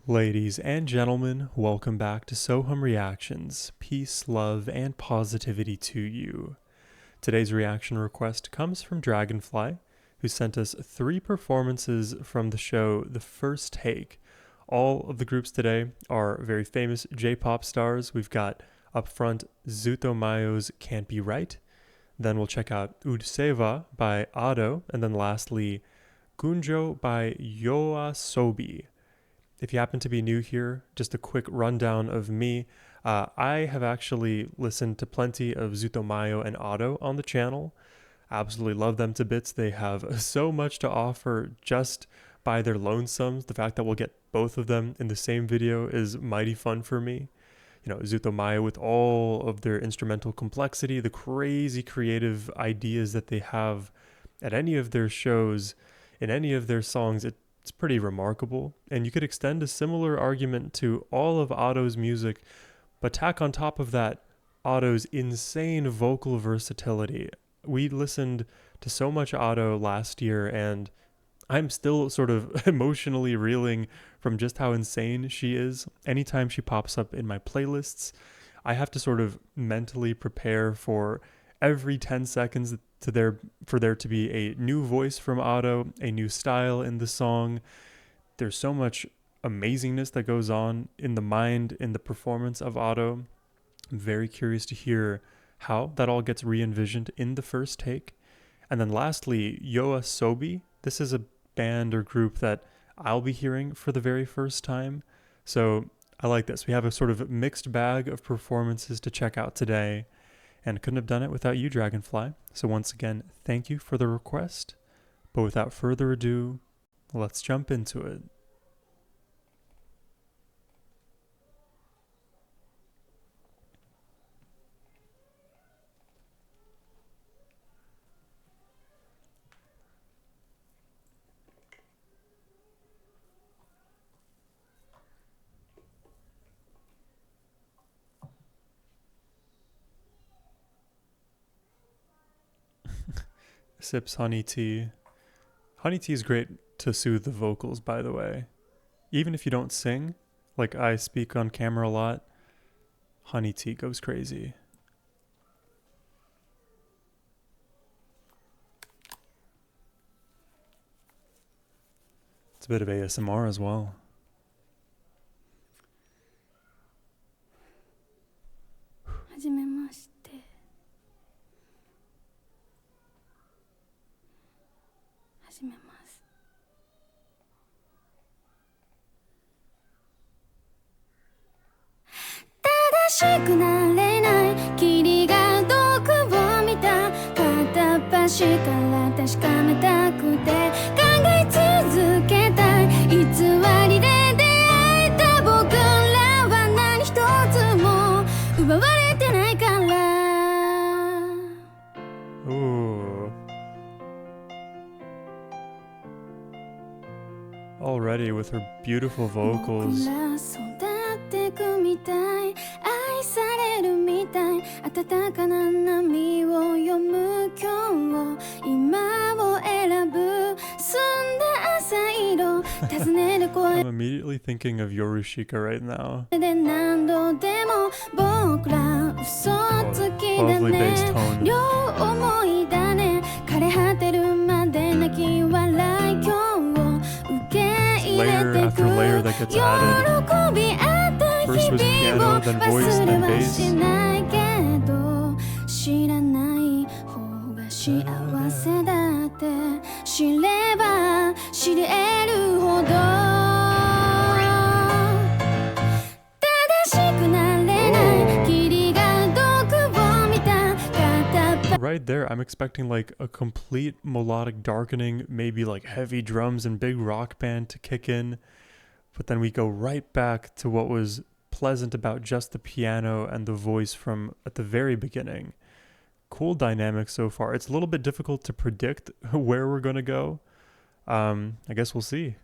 Ladies and gentlemen, welcome back to Sohum Reactions. Peace, love, and positivity to you. Today's reaction request comes from Dragonfly, who sent us 3 performances from the show The First Take. All of the groups today are very famous J-pop stars. We've got up front Zutomayo's Can't Be Right. Then we'll check out Usseewa by Ado. And then lastly, Gunjo by Yoasobi. If you happen to be new here, just a quick rundown of me. I have actually listened to plenty of Zutomayo and Ado on the channel. Absolutely love them to bits. They have so much to offer just by their lonesomes. The fact that we'll get both of them in the same video is mighty fun for me. You know, Zutomayo with all of their instrumental complexity, the crazy creative ideas that they have at any of their shows, in any of their songs, it's pretty remarkable. And you could extend a similar argument to all of Ado's music, but tack on top of that Ado's insane vocal versatility. We listened to so much Ado last year, and I'm still sort of emotionally reeling from just how insane she is. Anytime she pops up in my playlists, I have to sort of mentally prepare for every 10 seconds for there to be a new voice from Ado, a new style in the song. There's so much amazingness that goes on in the mind, in the performance of Ado. I'm very curious to hear how that all gets re-envisioned in the first take. And then lastly, Yoasobi. This is a band or group that I'll be hearing for the very first time. So I like this. We have a sort of mixed bag of performances to check out today, and couldn't have done it without you, Dragonfly. So once again, thank you for the request. But without further ado, let's jump into it. Sips honey tea. Honey tea is great to soothe the vocals, by the way. Even if you don't sing, like I speak on camera a lot, honey tea goes crazy. It's a bit of ASMR as well. Ooh. Already with her beautiful vocals. I'm immediately thinking of Yorushika right now. Lovely bass tone. Layer after layer that gets added. First was piano, then voice, then bass. Right there, I'm expecting like a complete melodic darkening, maybe like heavy drums and big rock band to kick in. But then we go right back to what was pleasant about just the piano and the voice from at the very beginning. Cool dynamic so far. It's a little bit difficult to predict where we're going to go. I guess we'll see.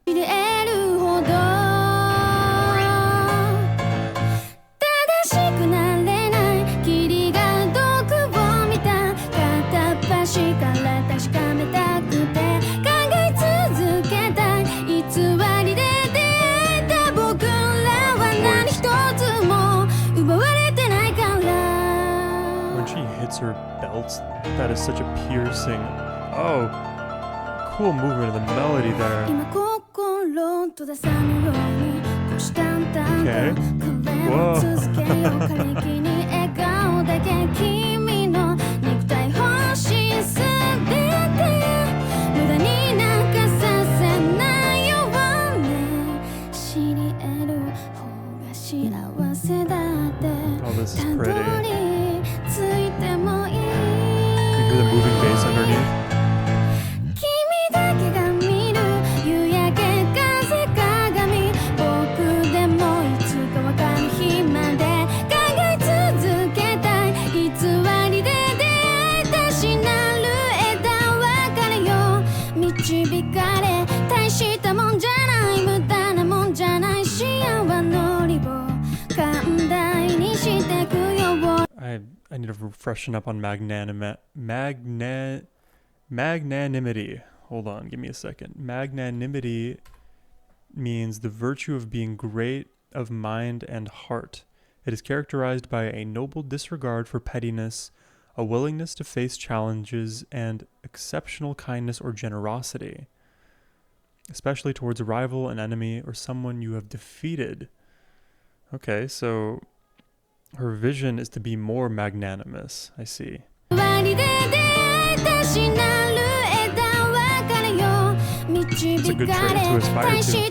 widgets or belts. That is such a piercing. Oh, cool movement of the melody there. Okay. Whoa. Oh, this is pretty. You hear the moving bass underneath? I need to freshen up on magnanimity. Hold on, give me a second. Magnanimity means the virtue of being great of mind and heart. It is characterized by a noble disregard for pettiness, a willingness to face challenges, and exceptional kindness or generosity, especially towards a rival, an enemy, or someone you have defeated. Okay, so her vision is to be more magnanimous. I see. It's a good trait to aspire to.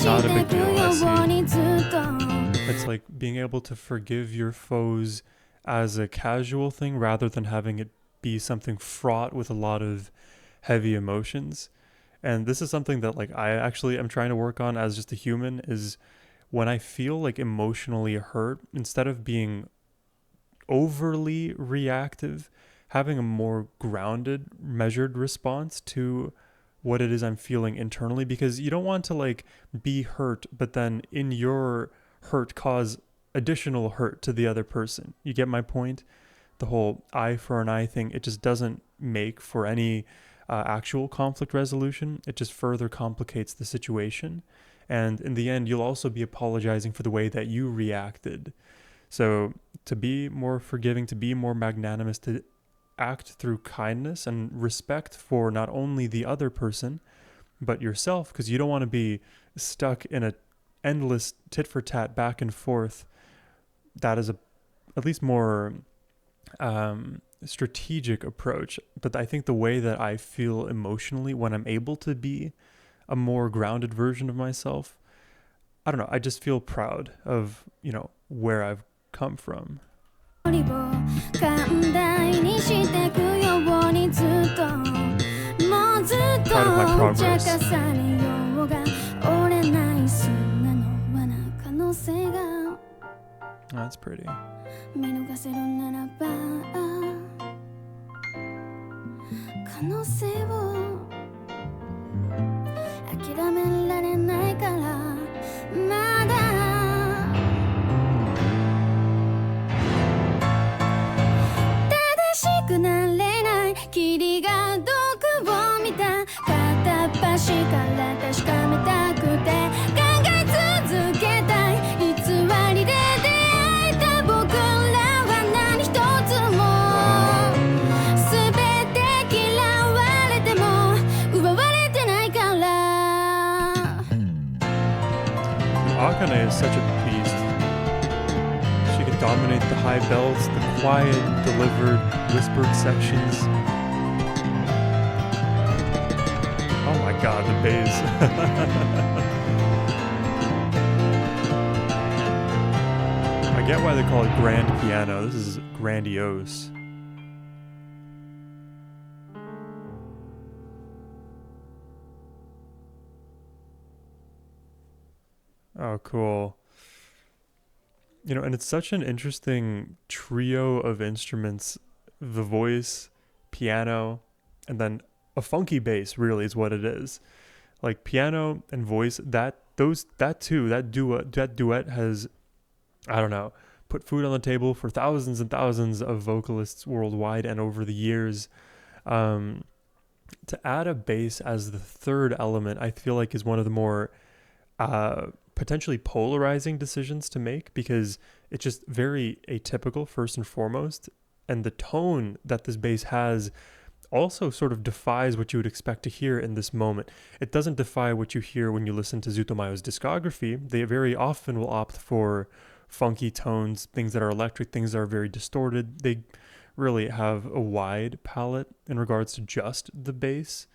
Not a big deal, I see. It's like being able to forgive your foes as a casual thing rather than having it be something fraught with a lot of heavy emotions. And this is something that like I actually am trying to work on as just a human, is when I feel like emotionally hurt, instead of being overly reactive, having a more grounded, measured response to what it is I'm feeling internally, because you don't want to like be hurt, but then in your hurt cause additional hurt to the other person. You get my point? The whole eye for an eye thing, it just doesn't make for any actual conflict resolution. It just further complicates the situation. And in the end, you'll also be apologizing for the way that you reacted. So to be more forgiving, to be more magnanimous, to act through kindness and respect for not only the other person, but yourself, because you don't want to be stuck in a endless tit for tat back and forth. That is at least more strategic approach. But I think the way that I feel emotionally when I'm able to be a more grounded version of myself, I don't know, I just feel proud of, where I've come from. Proud of my progress. That's pretty. Akane is such a beast. She can dominate the high belts, the quiet, delivered, whispered sections. Oh my god, the bass. I get why they call it grand piano. This is grandiose. Oh, cool. And it's such an interesting trio of instruments. The voice, piano, and then a funky bass really is what it is. Like piano and voice, that duet has, I don't know, put food on the table for thousands and thousands of vocalists worldwide and over the years. To add a bass as the third element, I feel like is one of the more potentially polarizing decisions to make, because it's just very atypical first and foremost, and the tone that this bass has also sort of defies what you would expect to hear in this moment. It doesn't defy what you hear when you listen to Zutomayo's discography. They very often will opt for funky tones, things that are electric, things that are very distorted. They really have a wide palette in regards to just the bass.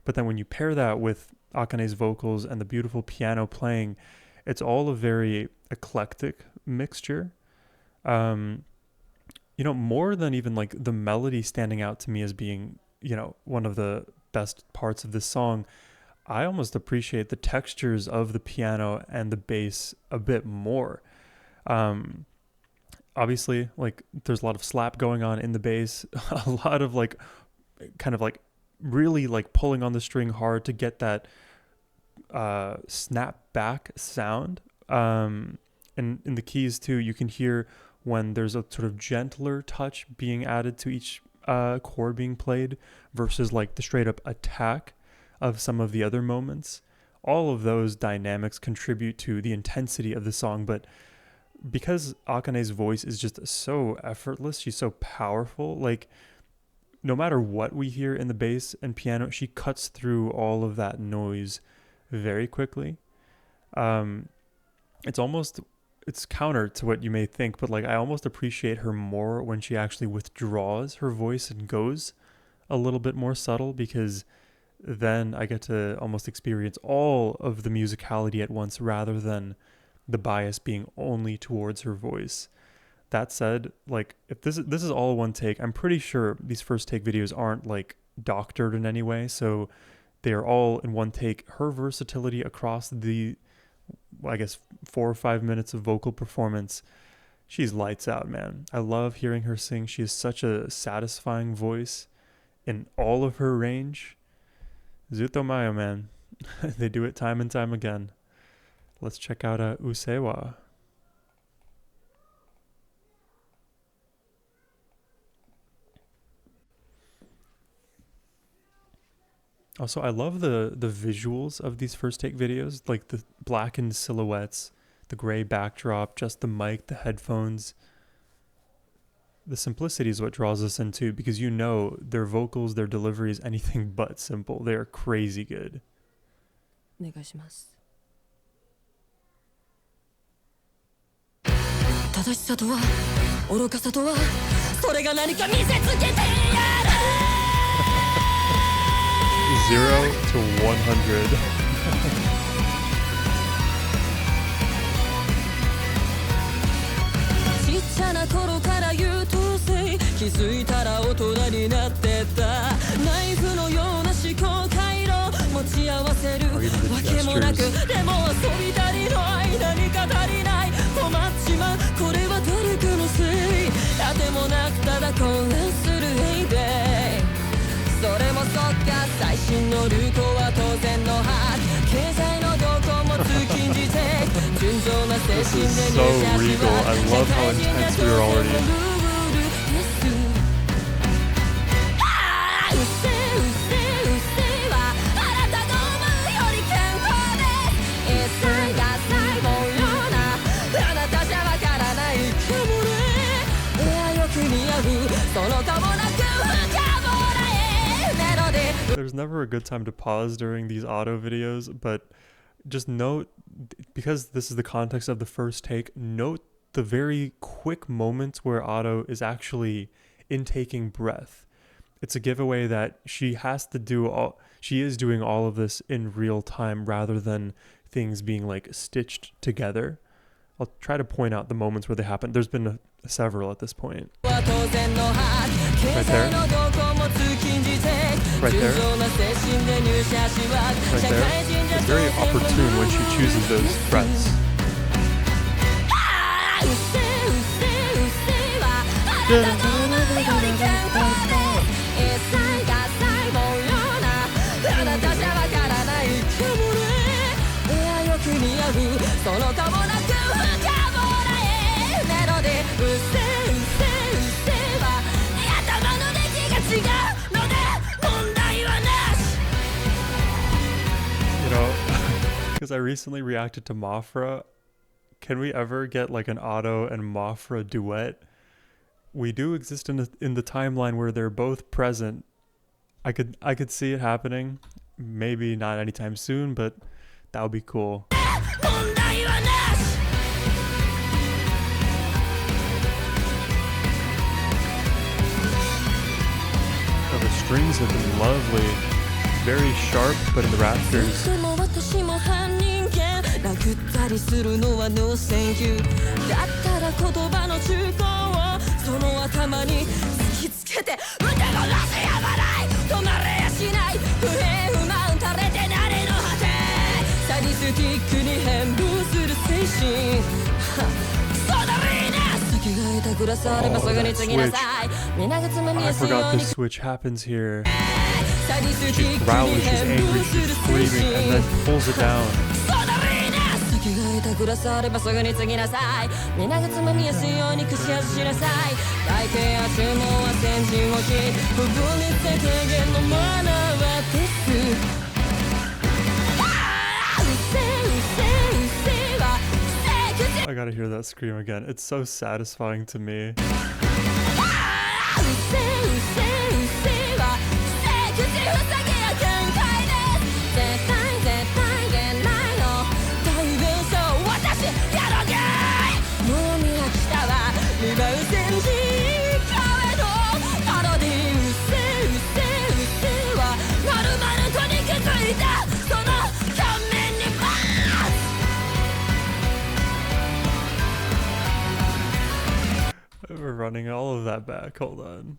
But then when you pair that with Akane's vocals and the beautiful piano playing, it's all a very eclectic mixture. More than even like the melody standing out to me as being, one of the best parts of this song, I almost appreciate the textures of the piano and the bass a bit more. Obviously, like, there's a lot of slap going on in the bass, a lot of like kind of like really like pulling on the string hard to get that snap back sound. And in the keys too, you can hear when there's a sort of gentler touch being added to each chord being played versus like the straight up attack of some of the other moments. All of those dynamics contribute to the intensity of the song, but because Akane's voice is just so effortless, she's so powerful, like no matter what we hear in the bass and piano, she cuts through all of that noise very quickly. It's counter to what you may think, but like I almost appreciate her more when she actually withdraws her voice and goes a little bit more subtle, because then I get to almost experience all of the musicality at once rather than the bias being only towards her voice. That said, like if this is all one take, I'm pretty sure these first take videos aren't like doctored in any way, so they are all in one take. Her versatility across the, I guess, 4 or 5 minutes of vocal performance, she's lights out, man. I love hearing her sing. She has such a satisfying voice in all of her range. Zutomayo, man. They do it time and time again. Let's check out Usseewa. Also, I love the visuals of these first take videos, like the blackened silhouettes, the gray backdrop, just the mic, the headphones. The simplicity is what draws us in too, because their vocals, their delivery is anything but simple. They are crazy good. お願いします。正しさとは愚かさとはそれが何か見せつけてやる 0 to 100. ちっちゃな頃から優等生気づいたら大人になってたナイフのような思考回路持ち合わせるわけもなくでも遊び足りない何か足りない困っちまうこれは誰かのせいあてもなくただ混乱するエイデイそれもそっか最新の流行は当然のはず経済の動向も通勤時て純情な精神で入社しは社会人が当然のルールですうっせうっせうっせはあなたが思うより健康です一切が細胞ようなあなたじゃわからないかもねいやよく似合うそのかもなく深も There's never a good time to pause during these auto videos, but just note, because this is the context of the first take, note the very quick moments where Otto is actually intaking breath. It's a giveaway that she is doing all of this in real time rather than things being like stitched together. I'll try to point out the moments where they happen. There's been several at this point. Right there. Right there. Right there. It's very opportune when she chooses those breaths. because I recently reacted to Mafra. Can we ever get like an Otto and Mafra duet? We do exist in the timeline where they're both present. I could see it happening. Maybe not anytime soon, but that would be cool. Oh, the strings have been lovely. Very sharp, but in the rafters. 殴ったりするのはノーセンキューだったら言葉の中古をその頭に突きつけて腕がなせやまない止まれやしない不平不満垂れてなれの果てサディスティックに変貌する精神クソだりーな先がいたグラスあればすぐに次なさい皆がつまみやすいように I forgot this switch happens here. She growls, she's angry, she's screaming, and then pulls it down. 先がいたグラスあればすぐに次なさい皆がつまみやすいように串外しなさい体型や注文は先陣を切り不分率で低減のマナーはです I gotta hear that scream again. It's so satisfying to me. We're running all of that back. Hold on.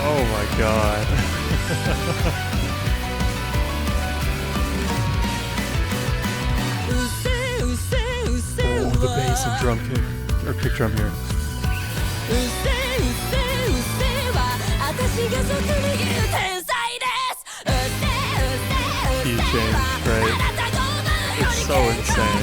Oh my god. Oh, the bass and drum kick, or kick drum here. Key change, right? It's so insane.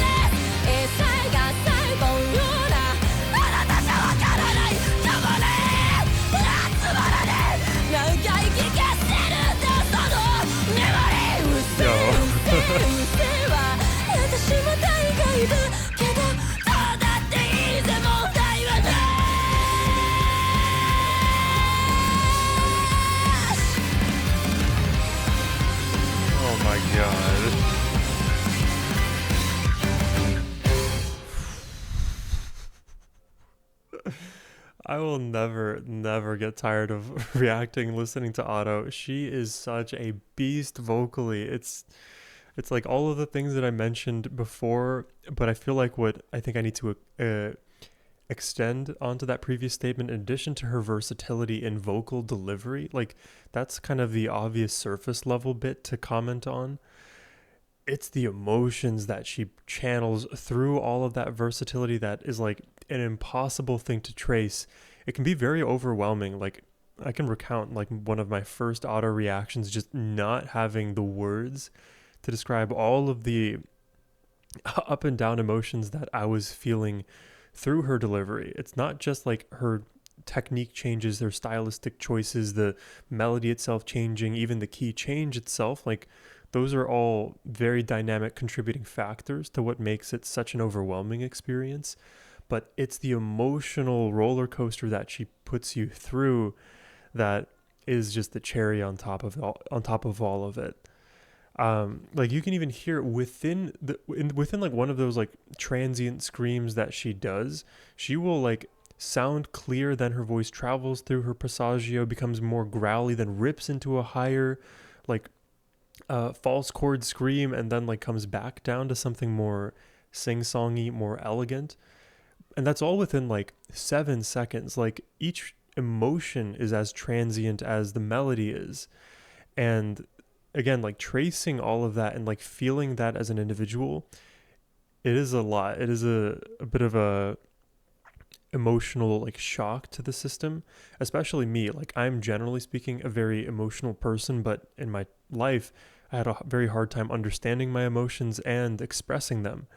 Oh my god. I will never get tired of reacting, listening to Otto. She is such a beast vocally. It's like all of the things that I mentioned before, but I feel like what I think I need to extend onto that previous statement, in addition to her versatility in vocal delivery, like that's kind of the obvious surface level bit to comment on. It's the emotions that she channels through all of that versatility that is like an impossible thing to trace. It can be very overwhelming. Like I can recount like one of my first Otto reactions, just not having the words to describe all of the up and down emotions that I was feeling through her delivery. It's not just like her technique changes, their stylistic choices, the melody itself changing, even the key change itself. Like those are all very dynamic contributing factors to what makes it such an overwhelming experience. But it's the emotional roller coaster that she puts you through that is just the cherry on top of all of it. Like you can even hear it within like one of those like transient screams that she does. She will like sound clear, then her voice travels through her passaggio, becomes more growly, then rips into a higher like false chord scream, and then like comes back down to something more sing-songy, more elegant. And that's all within like 7 seconds. Like each emotion is as transient as the melody is. And again, like tracing all of that and like feeling that as an individual It is a lot. It is a bit of a emotional like shock to the system, especially me. Like I'm generally speaking a very emotional person, but in my life I had a very hard time understanding my emotions and expressing them.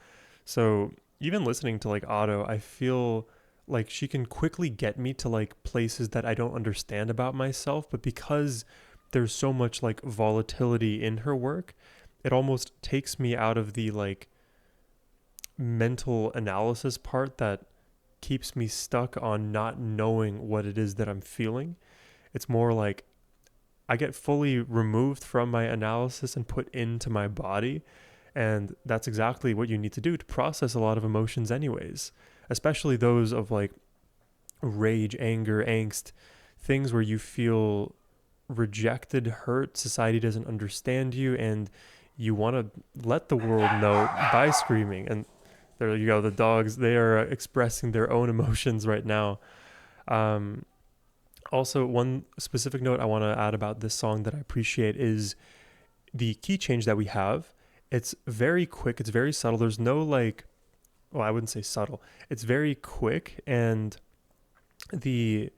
So even listening to like Otto, I feel like she can quickly get me to like places that I don't understand about myself, but because there's so much like volatility in her work, it almost takes me out of the like mental analysis part that keeps me stuck on not knowing what it is that I'm feeling. It's more like I get fully removed from my analysis and put into my body. And that's exactly what you need to do to process a lot of emotions, anyways, especially those of like rage, anger, angst, things where you feel rejected, hurt, society doesn't understand you, and you want to let the world know by screaming. And there you go, the dogs, they are expressing their own emotions right now. Um, Also, one specific note I want to add about this song that I appreciate is the key change that we have. It's very quick, it's very subtle. There's no like, well, I wouldn't say subtle. It's very quick, and the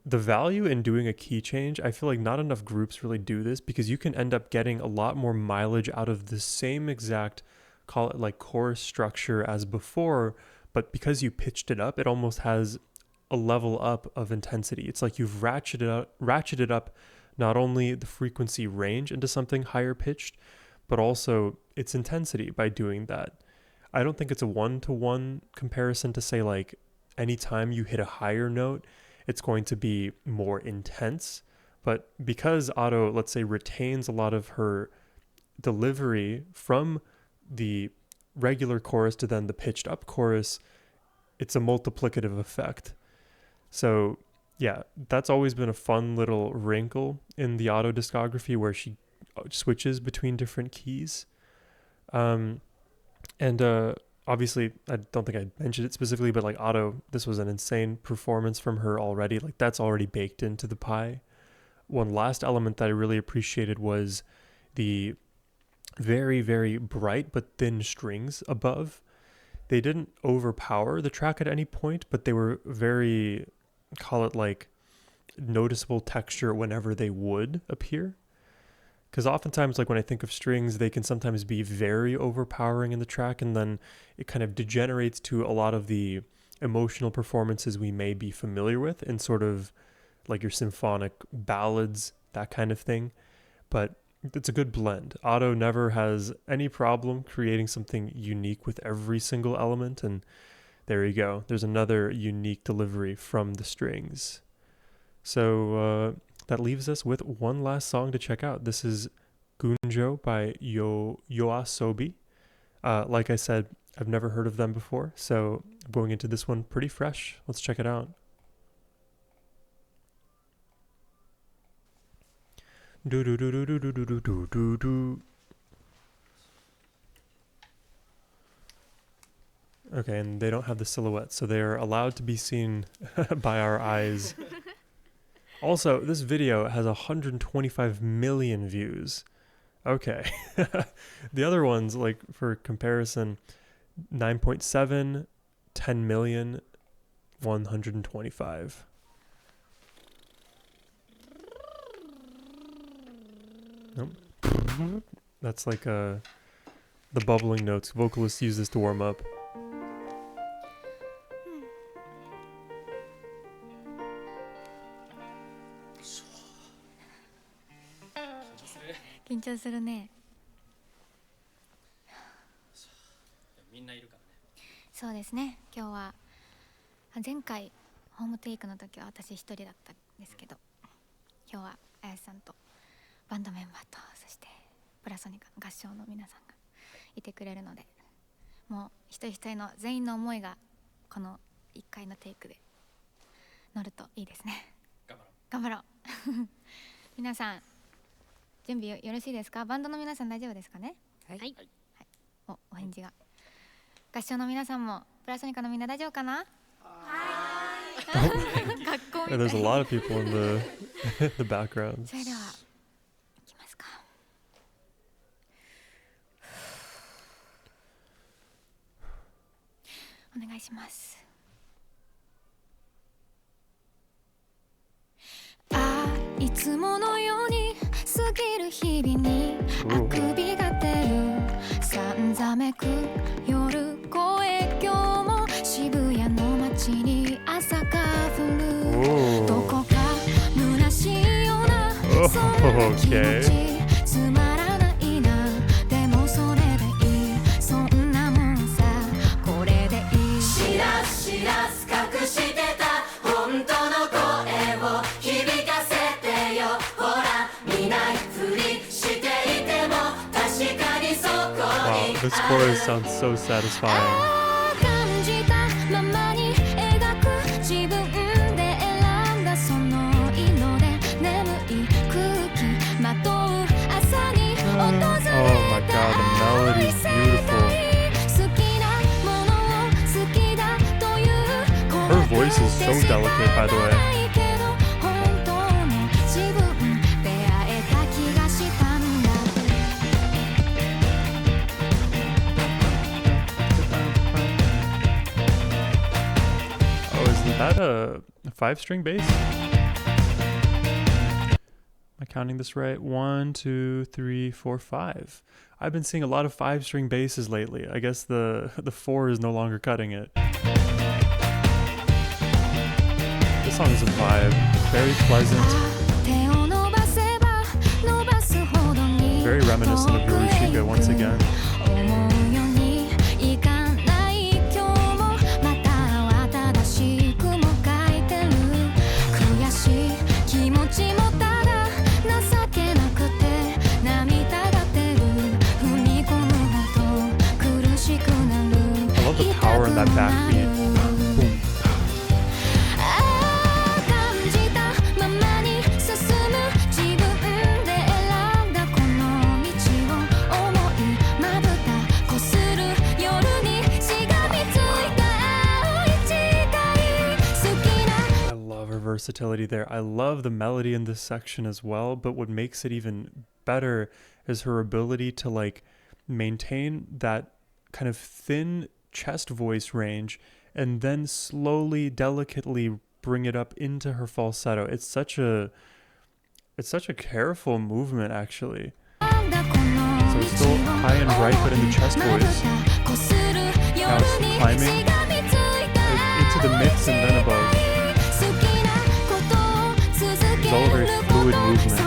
the value in doing a key change, I feel like not enough groups really do this because you can end up getting a lot more mileage out of the same exact, call it like chorus structure as before, but because you pitched it up, it almost has a level up of intensity. It's like you've ratcheted up not only the frequency range into something higher pitched, but also its intensity by doing that. I don't think it's a one-to-one comparison to say like anytime you hit a higher note, it's going to be more intense. But because Otto, let's say, retains a lot of her delivery from the regular chorus to then the pitched up chorus, it's a multiplicative effect. So yeah, that's always been a fun little wrinkle in the Otto discography where she switches between different keys. And obviously, I don't think I mentioned it specifically, but like Otto, this was an insane performance from her already. Like that's already baked into the pie. One last element that I really appreciated was the very, very bright but thin strings above. They didn't overpower the track at any point, but they were very, call it like noticeable texture whenever they would appear. Because oftentimes, like when I think of strings, they can sometimes be very overpowering in the track, and then it kind of degenerates to a lot of the emotional performances we may be familiar with in sort of like your symphonic ballads, that kind of thing. But it's a good blend. Otto never has any problem creating something unique with every single element, and there you go. There's another unique delivery from the strings. So that leaves us with one last song to check out. This is Gunjo by Yoasobi. Like I said, I've never heard of them before, so I'm going into this one pretty fresh. Let's check it out. Do do do do do do do do do do. Okay, and they don't have the silhouette, so they are allowed to be seen by our eyes. Also, this video has 125 million views. Okay. The other ones, like for comparison, 9.7, 10 million, 125. Nope. That's like the bubbling notes. Vocalists use this to warm up. 緊張するね。みんないるからね。そうですね。今日は前回ホームテイクの時は私一人だったんですけど、今日は林さんとバンドメンバーとそしてプラソニカの合唱の皆さんがいてくれるので、もう一人一人の全員の思いがこの1回のテイクで乗るといいですね。頑張ろう皆さん準備 よろしいですか？バンドの皆さん大丈夫ですかね？はい、はい、お返事が。合唱の皆さんもプラソニカのみんな大丈夫かな？はい。学校みたい。There's a lot of people in the background. それでは行きますか。お願いします。いつものように過ぎる日々にあくびが出るさんざめく夜声今日も渋谷の街に朝が降るどこか虚しいようなそんな気持ちつまらないなでもそれでいいそんなもんさこれでいいしらしらす隠してた本当の声を響かせてよほら見ないふりしていても確かにそこに Wow, this chorus sounds so satisfying. 感じたままに描く自分で選んだその色で眠い空気まとう朝に訪れた Oh my god, the melody is beautiful. 好きなものを好きだという Her voice is so delicate, by the way. 本当の自分出会えた気がしたんだ Oh, isn't that a 5-string bass? Am I counting this right? 1, 2, 3, 4, 5. I've been seeing a lot of 5-string basses lately. I guess the 4 is no longer cutting it. This song is a vibe. Very pleasant. Very reminiscent of Yorushika once again. 思うようにいかない今日もまた新しくも書いてる悔しい気持ちもただ情けなくて涙が出る踏み込むほど苦しくなる I love the power in that backbeat. Boom. 感じたままに進む自分で選んだこの道を思いまぶたこする夜にしがみついた青い誓い好きな I love her versatility there. I love the melody in this section as well, but what makes it even better is her ability to like maintain that kind of thin chest voice range and then slowly, delicately bring it up into her falsetto. It's such a careful movement actually. So it's still high and bright, but in the chest voice. Now it's climbing into the mix and then above. It's all a very fluid movement.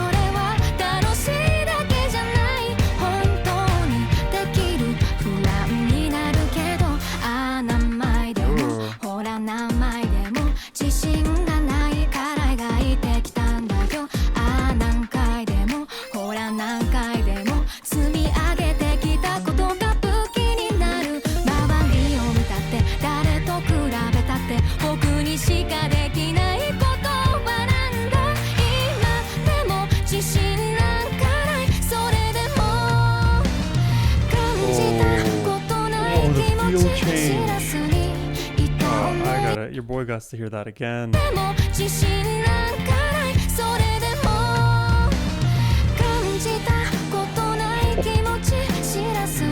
Your boy got to hear that again.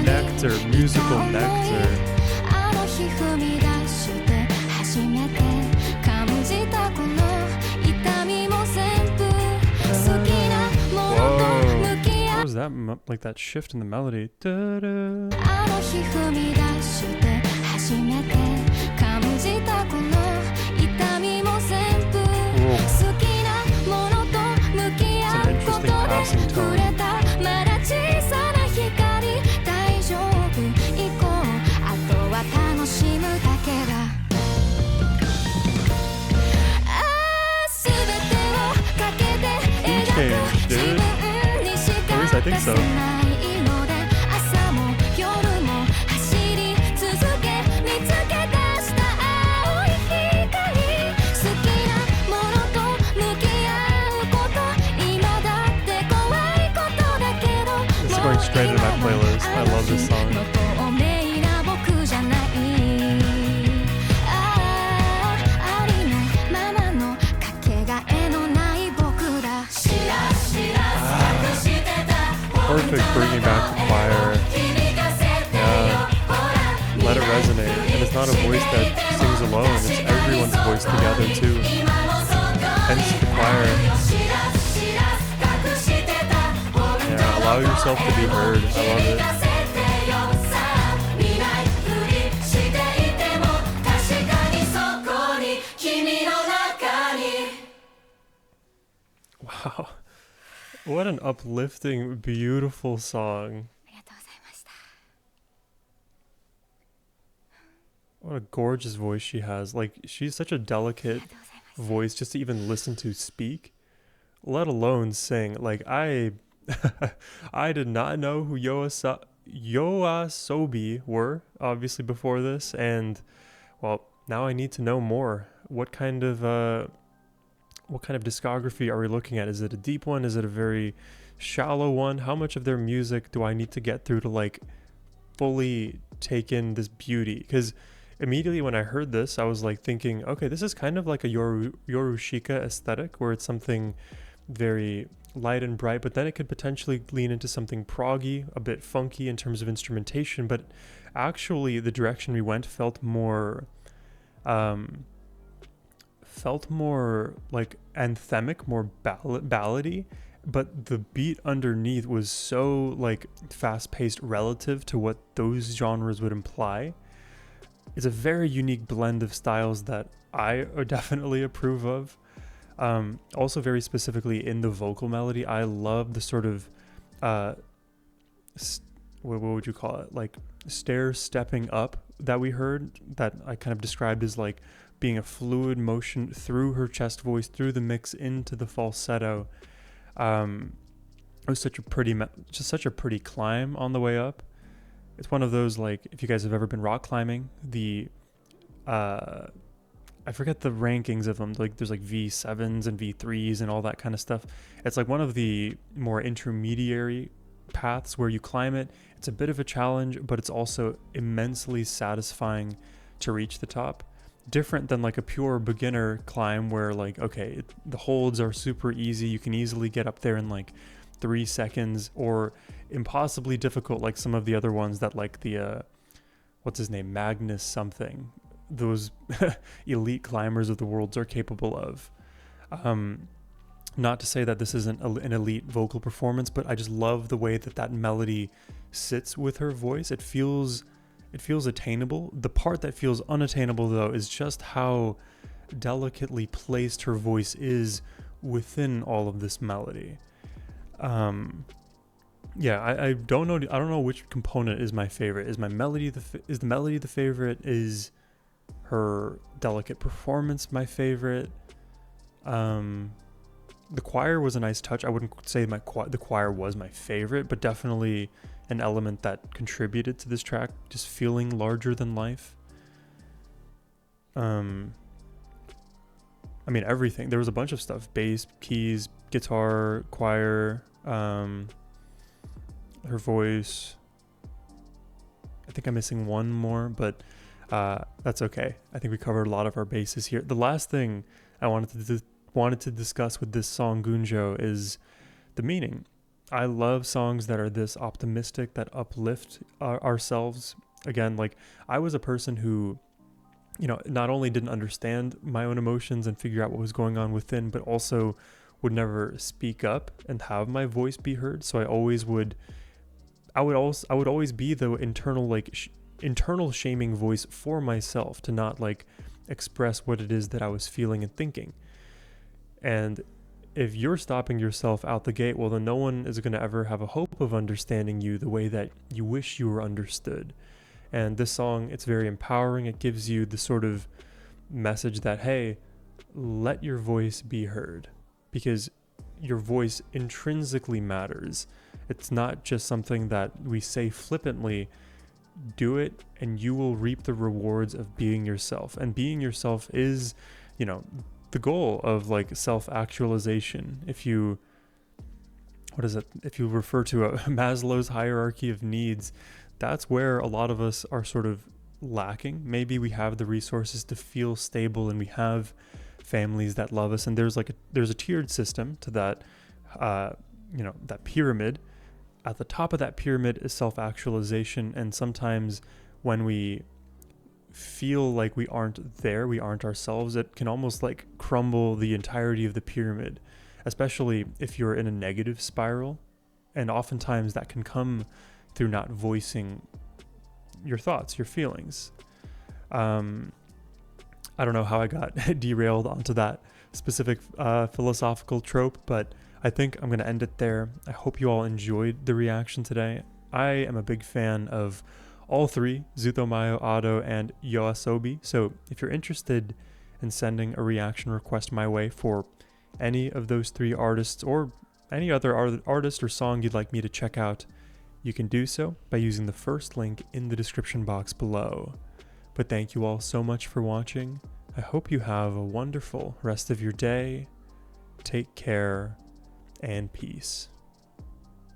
Nectar, musical nectar. Whoa. What was that? Like that shift in the melody. Da-da. It's an interesting passing tone. Change, dude. At least I think so. not a voice that sings alone, it's everyone's voice together too. Hence the choir. Yeah, allow yourself to be heard. I love it. Wow. What an uplifting, beautiful song. What a gorgeous voice she has. Like, she's such a delicate voice just to even listen to speak, let alone sing. Like, I did not know who Yoasobi were, obviously, before this, and, well, now I need to know more. What kind of discography are we looking at? Is it a deep one? Is it a very shallow one? How much of their music do I need to get through to, like, fully take in this beauty? Because immediately when I heard this, I was like thinking, okay, this is kind of like a Yorushika aesthetic, where it's something very light and bright, but then it could potentially lean into something proggy, a bit funky in terms of instrumentation. But actually the direction we went felt more like anthemic, more ballady, but the beat underneath was so like fast-paced relative to what those genres would imply. It's a very unique blend of styles that I definitely approve of. Also very specifically in the vocal melody, I love the sort of what would you call it, like stepping up that we heard, that I kind of described as like being a fluid motion through her chest voice, through the mix into the falsetto. It was such a pretty climb on the way up. It's one of those, like, if you guys have ever been rock climbing, I forget the rankings of them. Like, there's like V7s and V3s and all that kind of stuff. It's like one of the more intermediary paths where you climb it. It's a bit of a challenge, but it's also immensely satisfying to reach the top. Different than like a pure beginner climb where, like, okay, the holds are super easy. You can easily get up there in like 3 seconds, or impossibly difficult like some of the other ones that, like, the what's his name, Magnus something, those elite climbers of the world are capable of. Not to say that this isn't an elite vocal performance, but I just love the way that melody sits with her voice. It feels attainable. The part that feels unattainable, though, is just how delicately placed her voice is within all of this melody. Yeah, I don't know. I don't know which component is my favorite. Is the melody the favorite? Is her delicate performance my favorite? The choir was a nice touch. I wouldn't say the choir was my favorite, but definitely an element that contributed to this track just feeling larger than life. I mean, everything. There was a bunch of stuff: bass, keys, guitar, choir, her voice. I think I'm missing one more, but that's okay. I think we covered a lot of our bases here. The last thing I wanted to discuss with this song, Gunjo, is the meaning. I love songs that are this optimistic, that uplift ourselves. Again, like, I was a person who, not only didn't understand my own emotions and figure out what was going on within, but also would never speak up and have my voice be heard. So I would always be the internal shaming voice for myself to not, like, express what it is that I was feeling and thinking. And if you're stopping yourself out the gate, well, then no one is going to ever have a hope of understanding you the way that you wish you were understood. And this song, it's very empowering. It gives you the sort of message that, hey, let your voice be heard, because your voice intrinsically matters. It's not just something that we say flippantly. Do it and you will reap the rewards of being yourself. And being yourself is, the goal of, like, self-actualization. If you refer to Maslow's hierarchy of needs, that's where a lot of us are sort of lacking. Maybe we have the resources to feel stable and we have families that love us, and there's a tiered system to that, that pyramid. At the top of that pyramid is self-actualization, and sometimes when we feel like we aren't there, we aren't ourselves, it can almost like crumble the entirety of the pyramid, especially if you're in a negative spiral. And oftentimes that can come through not voicing your thoughts, your feelings. I don't know how I got derailed onto that specific philosophical trope, but I think I'm going to end it there. I hope you all enjoyed the reaction today. I am a big fan of all three, Zutomayo, Ado, and Yoasobi. So if you're interested in sending a reaction request my way for any of those three artists or any other artist or song you'd like me to check out, you can do so by using the first link in the description box below. But thank you all so much for watching. I hope you have a wonderful rest of your day. Take care and peace.